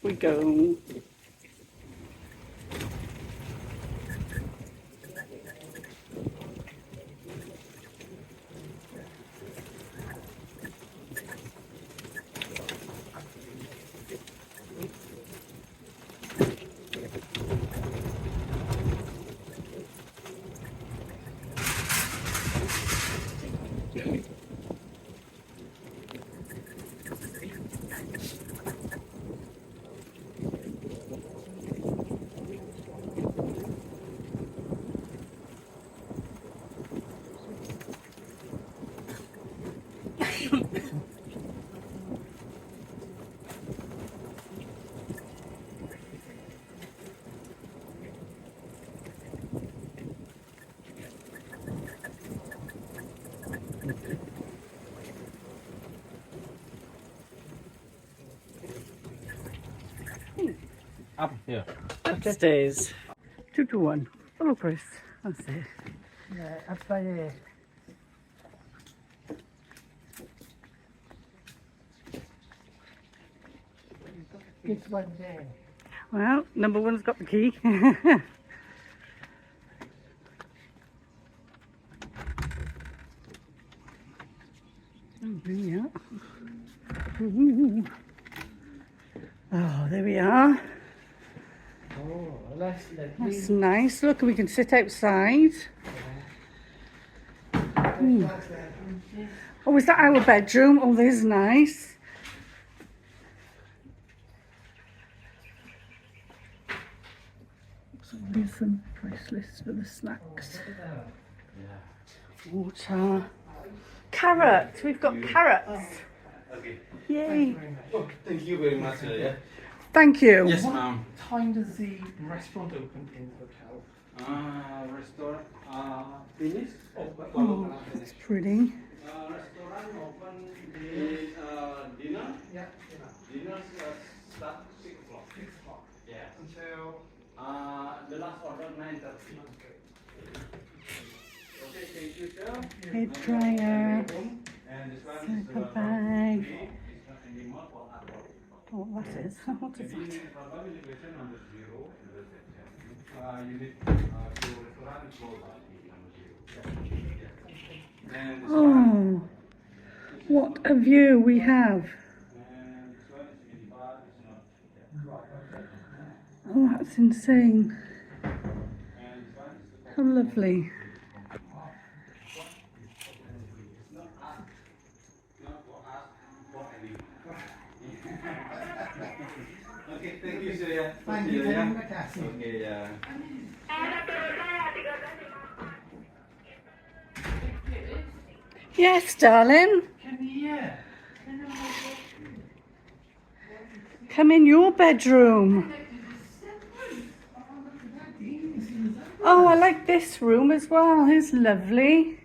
We go. Up here. Upstairs. 2 to 1. Hello, Chris. That's it. Yeah, up by there. This one there. Well, number 1's got the key. Yeah. Ooh. Oh, there we are. Oh, that's lovely. That's nice. Look, we can sit outside. Ooh. Oh, is that our bedroom? Oh, this is nice. So here's some price lists for the snacks. Water. Carrots. We've got carrots. Okay. Yay. Oh, thank you very much, yeah. Thank you. Yes, ma'am. What time does the restaurant open in the hotel? Restaurant finish. Oh, that's pretty. Restaurant open is dinner. Yeah, Dinner start 6 o'clock. 6 o'clock. Yeah. Until The last order 9:30. Okay, thank you, sir. Hair dryer. And this one is Circle bag. it's not anymore for alcohol. Oh, what is? What is that? Probably location number 0 in the reception. You need to restaurant floor number 0. And this one. Oh, what a view we have. And this one is minibar, it's not. Oh, that's insane. And this one is How lovely. not for us, for anyone. Okay, thank you, sir. Yeah. Thank See you, yeah. Terima kasih. Okay, yeah. Yes, darling. Come here. Come in your bedroom. Oh, I like this room as well. It's lovely.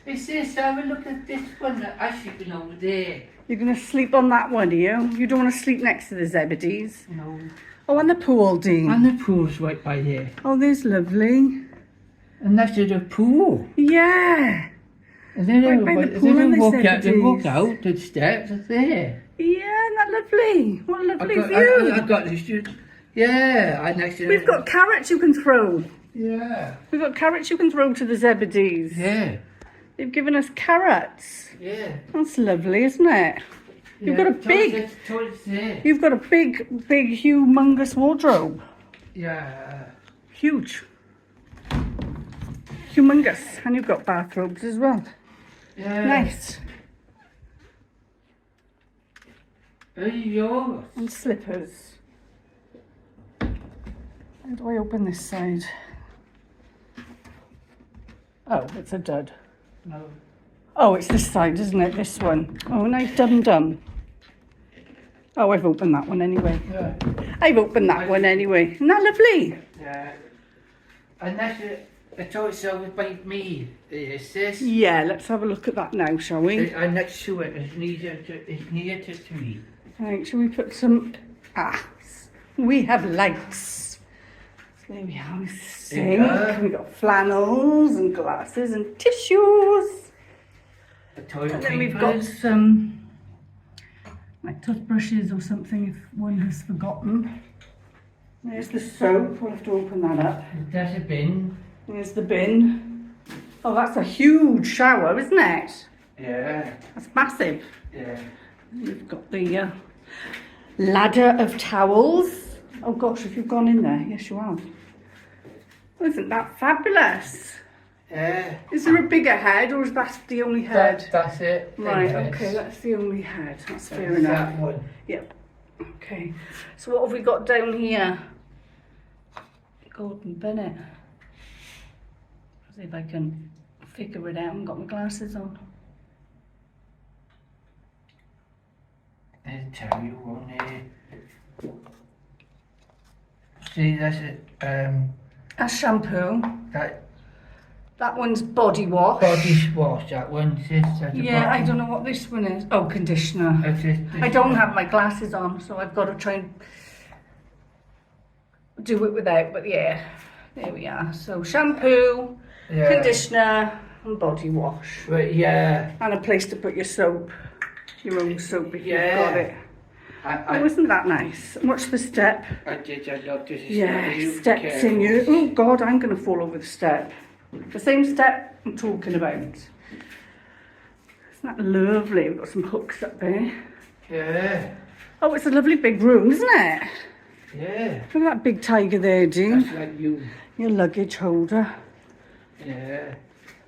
It's this, have a look at this one that I sleeping over there. You're going to sleep on that one, are you? You don't want to sleep next to the Zebedees? No. Oh, and the pool, Dean. And the pool's right by here. Oh, there's lovely. And that's the pool. Yeah. And then Right by the pool and the walk Zebedees. out, the steps are there. Yeah, isn't that lovely? What a lovely I view. got this. Yeah, I next to We've got carrots you can throw. Yeah. We've got carrots you can throw to the Zebedees. Yeah. They've given us carrots. Yeah. That's lovely, isn't it? You've got a big, Toilets there. you've got a big, humongous wardrobe. Yeah. Huge. Humongous. And you've got bathrobes as well. Yeah. Nice. yours. And slippers. How do I open this side? Oh, it's a dud. No. Oh, it's this side, isn't it? This one. Oh, nice dum-dum. Oh, I've opened that one anyway. Yeah. I've opened that one anyway. Isn't that lovely? Yeah. And that's it. I thought it's over by me. Is this? Yeah, let's have a look at that now, shall we? I'm next to it. It's near to me. Right, shall we put some... we have lights. So there we are, sink. Yeah. We've got flannels and glasses and tissues. The toilet And then we've got some like toothbrushes or something if one has forgotten. There's the soap, we'll have to open that up. There's a bin. There's the bin. Oh, that's a huge shower, isn't it? Yeah. That's massive. Yeah. We've got the ladder of towels. Oh gosh, have you gone in there? Yes, you have. Isn't that fabulous? Yeah. Is there a bigger head or is that the only head? That's it. Right, Yes. okay, that's the only head. That's fair That's enough. that one. Yep. Okay. So what have we got down here? Gordon Bennett. See if I can figure it out. I haven't got my glasses on. I'll tell you one See, that's it. That's shampoo. That That one's body wash. body wash. That one. Yeah, I don't know what this one is. Oh, conditioner. That's it. I don't have my glasses on, so I've got to try and do it without, but yeah, there we are. So shampoo, Yeah. conditioner and body wash. But yeah. And a place to put your soap, your own soap if Yeah. you've got it. I Oh, isn't that nice? Watch the step. did. I love this. Yeah, You steps careful. in you. Oh God, I'm going to fall over the step. The same step I'm talking about. Isn't that lovely? We've got some hooks up there. Yeah. Oh, it's a lovely big room, isn't it? Yeah. Look at that big tiger there, Dean. That's like you. Your luggage holder. Yeah.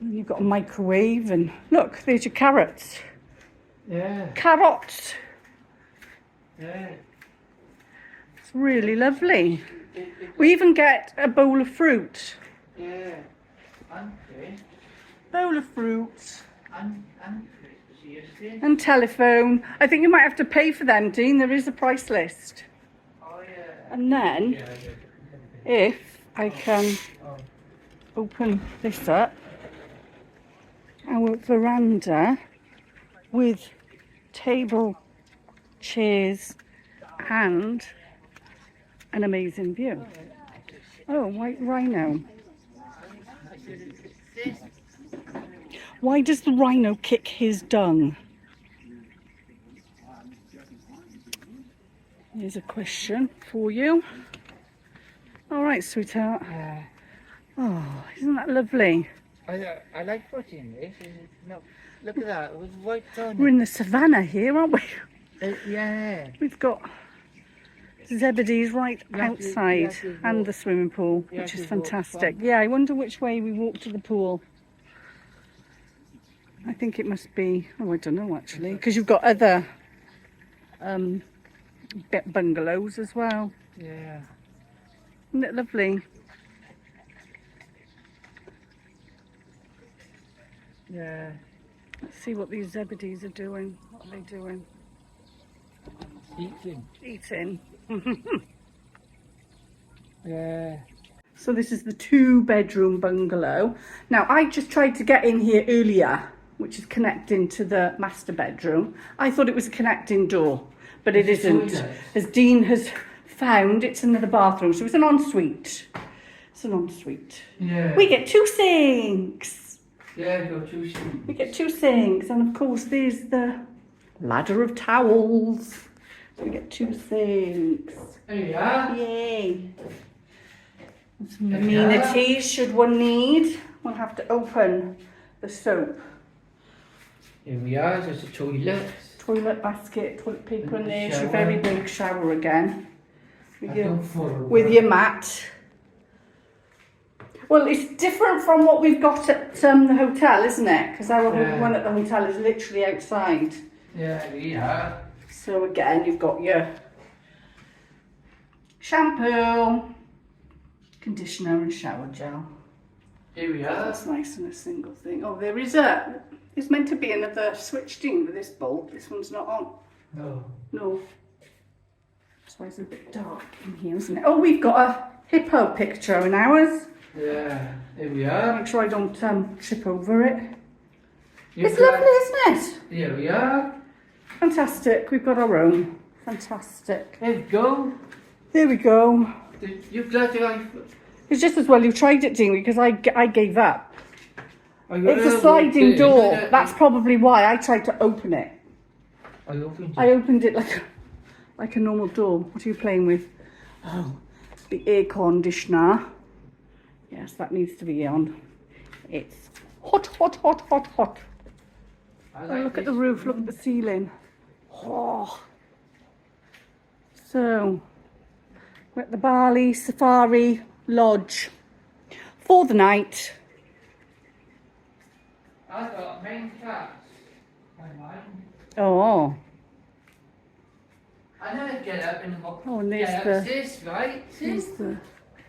And you've got a microwave and look, there's your carrots. Yeah. Carrots. Yeah. It's really lovely. We even get a bowl of fruit. Yeah. Okay. Bowl of fruit. Seriously? And telephone. I think you might have to pay for them, Dean. There is a price list. Oh yeah. And then, Yeah. if I can open this up, our veranda with table, chairs, and an amazing view. Oh, white rhino. Why does the rhino kick his dung? Here's a question for you. All right, sweetheart. Yeah. Oh, isn't that lovely? I like watching this. No, look at that. With white on We're in the savannah here, aren't we? Yeah. We've got Zebedee's right Yeah, outside yeah, and the swimming pool, Yeah, which is to walk fantastic. from. Yeah, I wonder which way we walk to the pool. I think it must be, oh, I don't know actually, because you've got other bungalows as well. Yeah. Isn't it lovely? Yeah. Let's see what these Zebedees are doing. What are they doing? Eating. Eating. Yeah. So this is the 2-bedroom bungalow. Now I just tried to get in here earlier, which is connecting to the master bedroom. I thought it was a connecting door, but it It's a isn't. toilet. As Dean has found, it's another bathroom, so it's an ensuite. It's an ensuite. Yeah. We get 2 sinks. Yeah, go too soon. We get 2 sinks, and of course there's the ladder of towels. So we get 2 sinks. There you are. Yay. And some amenities should one need. We'll have to open the soap. Here we are. There's a toilet. Toilet basket, toilet paper, and And the there's your shower. very big shower again. With I your, don't follow with that. your mat. Well, it's different from what we've got at the hotel, isn't it? Because our Yeah. one at the hotel is literally outside. Yeah, we are. So again, you've got your shampoo, conditioner and shower gel. Here we are. That's nice in a single thing. Oh, there's meant to be another switch thing with this bulb. This one's not on. No. No. That's why it's a bit dark in here, isn't it? Oh, we've got a hippo picture in ours. Yeah, here we are. Make sure I don't trip over it. You've It's got- lovely, isn't it? Here we are. Fantastic. We've got our own. Fantastic. There we go. There we go. You're glad to like. It's just as well you tried it, Dean, because I gave up. I got It's a little sliding bit- door. look at That's probably why I tried to open it. I opened it. I opened it like a normal door. What are you playing with? Oh, the air conditioner. Yes, that needs to be on. It's hot, hot, hot, hot, hot. I Oh, like look at the this roof, look room. at the ceiling. Oh. So, we're at the Bali Safari Lodge for the night. I got main cats. My mind. Oh, I know to get up in the morning. Oh, and there's get the- up, sis, right? here's Sis? the...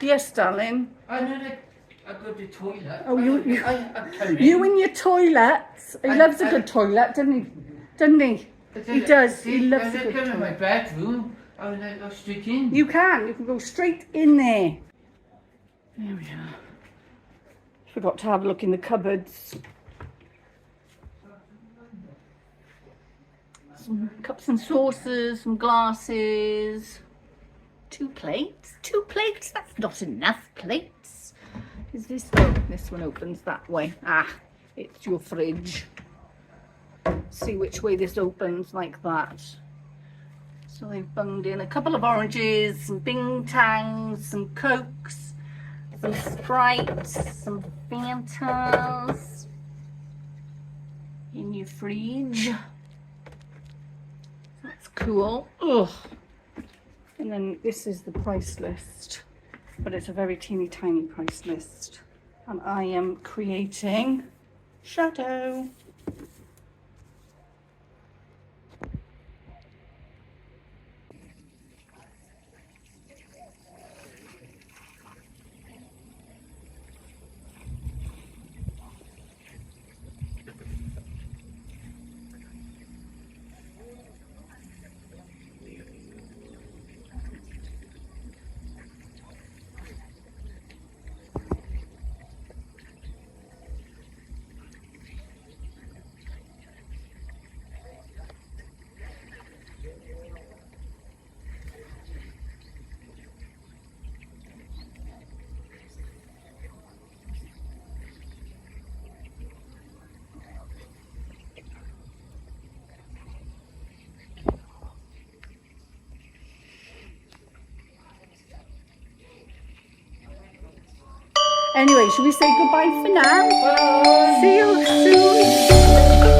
Yes, darling. I know that I go to the toilet. Oh, you- I come in. You and your toilets. He I- loves a I- good toilet, doesn't he? Doesn't he? He does. He loves a I good come in my toilet. bedroom. I was like, go straight in. You can go straight in there. There we are. Forgot to have a look in the cupboards. Some cups and saucers, some glasses. 2 plates. 2 plates? That's not enough plates. Is this? Oh, this one opens that way. Ah, it's your fridge. See which way this opens, like that. So they've bunged in a couple of oranges, some Bing Tangs, some Cokes, some Sprites, some Fantas in your fridge. That's cool. Ugh. And then this is the price list, but it's a very teeny tiny price list. And I am creating shadow. Anyway, should we say goodbye for now? Bye. See you soon.